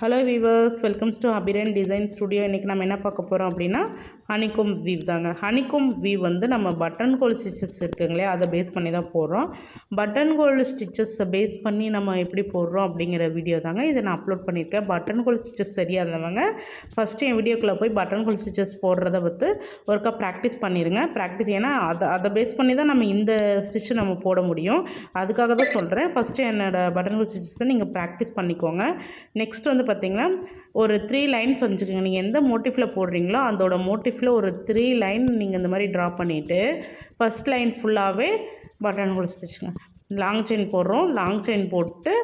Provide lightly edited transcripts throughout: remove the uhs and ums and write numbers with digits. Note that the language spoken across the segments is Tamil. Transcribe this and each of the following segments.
Hello viewers, welcomes to Abiran design studio. இன்றைக்கி நம்ம என்ன பார்க்க போகிறோம் அப்படின்னா ஹனிகோம் வீவ் தாங்க. ஹனிகோம் வீவ் வந்து நம்ம பட்டன் கோல் ஸ்டிச்சஸ் இருக்குங்களே, அதை பேஸ் பண்ணி தான் போடுறோம். பட்டன் கோல் ஸ்டிச்சஸை பேஸ் பண்ணி நம்ம எப்படி போடுறோம் அப்படிங்கிற வீடியோ தாங்க இதை நான் அப்லோட் பண்ணியிருக்கேன். பட்டன் கோல் ஸ்டிச்சஸ் தெரியாதவங்க ஃபஸ்ட்டு என் வீடியோக்குள்ளே போய் பட்டன் கோல் ஸ்டிச்சஸ் போடுறத வந்து ஒருக்கா ப்ராக்டிஸ் பண்ணிடுங்க. ஏன்னா அதை பேஸ் பண்ணி தான் நம்ம இந்த ஸ்டிச்சு நம்ம போட முடியும். அதுக்காக தான் சொல்கிறேன். ஃபஸ்ட்டு என்னோடய பட்டன் கோல் ஸ்டிச்சஸை நீங்கள் ப்ராக்டிஸ் பண்ணிக்கோங்க. நெக்ஸ்ட் வந்து பார்த்திங்கன்னா ஒரு 3 லைன்ஸ் வச்சுக்கோங்க. நீங்கள் எந்த மோட்டிஃபில் போடுறீங்களோ அதோட மோட்டிஃபில் ஒரு 3 லைன் நீங்கள் இந்த மாதிரி ட்ரா பண்ணிவிட்டு ஃபஸ்ட் லைன் ஃபுல்லாகவே பட்டன் ஹோல் ஸ்டிச்சுங்க. லாங் செயின் போடுறோம். லாங் செயின் போட்டு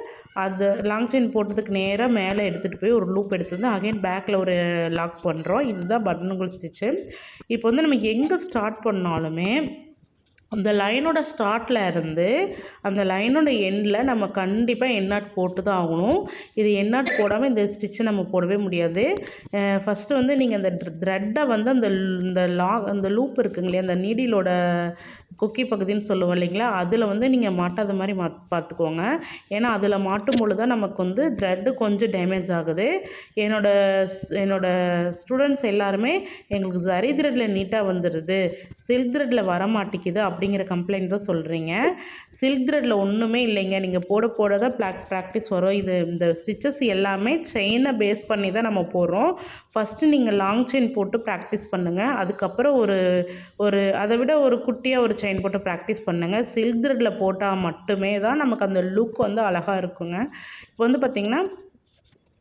அது லாங் செயின் போட்டதுக்கு நேராக மேலே எடுத்துகிட்டு போய் ஒரு லூப் எடுத்து வந்து அகைன் பேக்கில் ஒரு லாக் பண்ணுறோம். இதுதான் பட்டன் ஹோல் ஸ்டிச்சு. இப்போ வந்து நம்ம எங்கே ஸ்டார்ட் பண்ணாலுமே அந்த லைனோட ஸ்டார்ட்டில் இருந்து அந்த லைனோட எண்டில் நம்ம கண்டிப்பாக எண்ணாட் போட்டு தான் ஆகணும். இது எண்ணாட் போடாமல் இந்த ஸ்டிச்சை நம்ம போடவே முடியாது. ஃபஸ்ட்டு வந்து நீங்கள் அந்த த்ரெட்டை வந்து அந்த லூப் இருக்குங்களே, அந்த நீடிலோட கொக்கி பகுதின்னு சொல்லுவோம் இல்லைங்களா, அதில் வந்து நீங்கள் மாட்டாத மாதிரி பார்த்துக்கோங்க. ஏன்னா அதில் மாட்டும் பொழுது தான் நமக்கு வந்து த்ரெட்டு கொஞ்சம் டேமேஜ் ஆகுது. என்னோட ஸ்டூடெண்ட்ஸ் எல்லாருமே எங்களுக்கு ஜரி த்ரெட்டில் நீட்டாக வந்துடுது, சில்க் த்ரெட்டில் வர மாட்டேங்குது அப்படிங்கிற கம்ப்ளைண்ட் தான் சொல்கிறீங்க. சில்க் த்ரெட்டில் ஒன்றுமே இல்லைங்க. நீங்கள் போட தான் ப்ராக்டிஸ் வரும். இந்த ஸ்டிச்சஸ் எல்லாமே செயினை பேஸ் பண்ணி தான் நம்ம போடுறோம். ஃபஸ்ட்டு நீங்கள் லாங் செயின் போட்டு ப்ராக்டிஸ் பண்ணுங்கள். அதுக்கப்புறம் ஒரு அதை விட ஒரு குட்டியாக ஒரு செயின் போட்டு ப்ராக்டிஸ் பண்ணுங்கள். சில்க் த்ரெட்டில் போட்டால் மட்டுமே தான் நமக்கு அந்த லுக் வந்து அழகாக இருக்குங்க. இப்போ வந்து பார்த்திங்கன்னா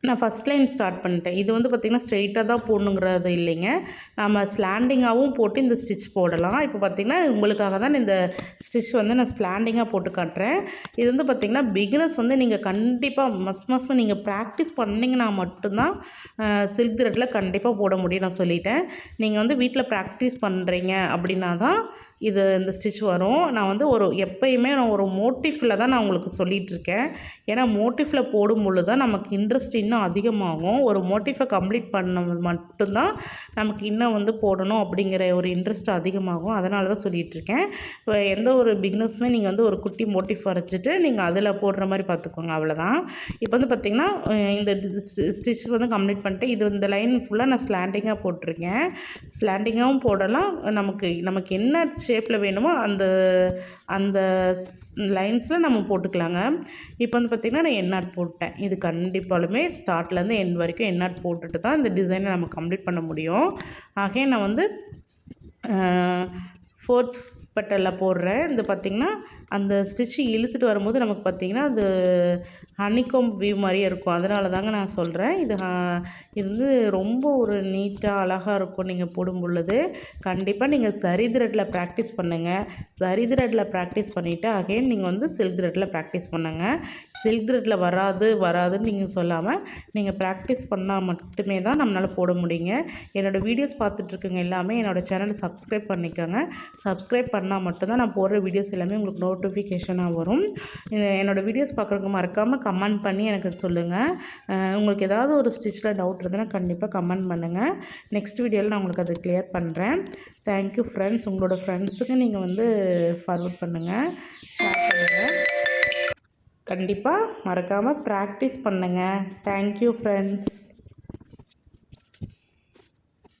நான் ஃபஸ்ட் லைன் ஸ்டார்ட் பண்ணிட்டேன். இது வந்து பார்த்திங்கன்னா ஸ்ட்ரெயிட்டாக தான் போடணுங்கிறது இல்லைங்க. நம்ம ஸ்லாண்டிங்காகவும் போட்டு இந்த ஸ்டிச் போடலாம். இப்போ பார்த்திங்கன்னா உங்களுக்காக தான் இந்த ஸ்டிச் வந்து நான் ஸ்லாண்டிங்காக போட்டு காட்டுறேன். இது வந்து பார்த்திங்கன்னா பிகினர்ஸ் வந்து நீங்கள் கண்டிப்பாக மஸ்ட் நீங்கள் ப்ராக்டிஸ் பண்ணிங்கன்னா மட்டும்தான் சில்க் த்ரெட்டில் கண்டிப்பாக போட முடியும். நான் சொல்லிட்டேன். நீங்கள் வந்து வீட்டில் ப்ராக்டிஸ் பண்ணுறீங்க அப்படின்னா தான் இந்த ஸ்டிச் வரும். நான் வந்து எப்பயுமே நான் ஒரு மோட்டிஃபில் தான் நான் உங்களுக்கு சொல்லிகிட்ருக்கேன். ஏன்னா மோட்டிஃபில் போடும் பொழுது தான் நமக்கு இன்ட்ரெஸ்ட் இன்னும் அதிகமாகும். ஒரு மோட்டிஃபை கம்ப்ளீட் பண்ண மட்டும்தான் நமக்கு இன்னும் வந்து போடணும் அப்படிங்கிற ஒரு இன்ட்ரெஸ்ட் அதிகமாகும். அதனால தான் சொல்லிகிட்ருக்கேன். இப்போ எந்த ஒரு பிகினர்ஸுமே நீங்கள் வந்து ஒரு குட்டி மோட்டிஃப் வரைச்சிட்டு நீங்கள் அதில் போடுற மாதிரி பார்த்துக்கோங்க. அவ்வளோதான். இப்போ வந்து பார்த்திங்கன்னா இந்த ஸ்டிச் வந்து கம்ப்ளீட் பண்ணிட்டு இந்த லைன் ஃபுல்லாக நான் ஸ்லாண்டிங்காக போட்டிருக்கேன். ஸ்லாண்டிங்காகவும் போடலாம். நமக்கு என்ன ஷேப்பில் வேணுமோ அந்த லைன்ஸில் நம்ம போட்டுக்கலாங்க. இப்போ வந்து பார்த்திங்கன்னா நான் எண்ணாட் போட்டேன். இது கண்டிப்பாலுமே ஸ்டார்ட்லேருந்து எண்ட் வரைக்கும் எண்ணாட் போட்டுட்டு தான் இந்த டிசைனை நம்ம கம்ப்ளீட் பண்ண முடியும். ஆகவே நான் வந்து 4th பெட்டலில் போடுறேன். இந்த பார்த்திங்கன்னா அந்த ஸ்டிச்சு இழுத்துட்டு வரும்போது நமக்கு பார்த்திங்கன்னா அது ஹனிகோம் வீவ் மாதிரியே இருக்கும். அதனால தாங்க நான் சொல்கிறேன். இது வந்து ரொம்ப ஒரு நீட்டாக அழகாக இருக்கும் நீங்கள் போடும் பொழுது. கண்டிப்பாக நீங்கள் சரி த்ரெட்டில் ப்ராக்டிஸ் பண்ணுங்கள். சரி த்ரெட்டில் ப்ராக்டிஸ் பண்ணிவிட்டு அகைன் நீங்கள் வந்து சில்க் த்ரெட்டில் ப்ராக்டிஸ் பண்ணுங்கள். சில்க் த்ரெட்டில் வராதுன்னு நீங்கள் சொல்லாமல் நீங்கள் ப்ராக்டிஸ் பண்ணால் மட்டுமே தான் நம்மளால் போட முடியுங்க. என்னோடய வீடியோஸ் பார்த்துட்ருக்கங்க எல்லாமே என்னோடய சேனலை சப்ஸ்கிரைப் பண்ணிக்கோங்க. சப்ஸ்கிரைப் பண்ணால் மட்டும்தான் நான் போடுற வீடியோஸ் எல்லாமே உங்களுக்கு நோட்டிஃபிகேஷனாக வரும். என்னோடய வீடியோஸ் பார்க்குறவங்க மறக்காமல் கமெண்ட் பண்ணி எனக்கு சொல்லுங்கள். உங்களுக்கு ஏதாவது ஒரு ஸ்டிச்சில் டவுட் இருந்ததுன்னா கண்டிப்பாக கமெண்ட் பண்ணுங்கள். நெக்ஸ்ட் வீடியோவில் நான் உங்களுக்கு அதை கிளியர் பண்ணுறேன். Thank you friends. உங்களோட ஃப்ரெண்ட்ஸுக்கு நீங்கள் வந்து ஃபார்வர்ட் பண்ணுங்கள், ஷேர் பண்ணுங்கள். கண்டிப்பாக மறக்காமல் ப்ராக்டிஸ் பண்ணுங்கள். Thank you friends.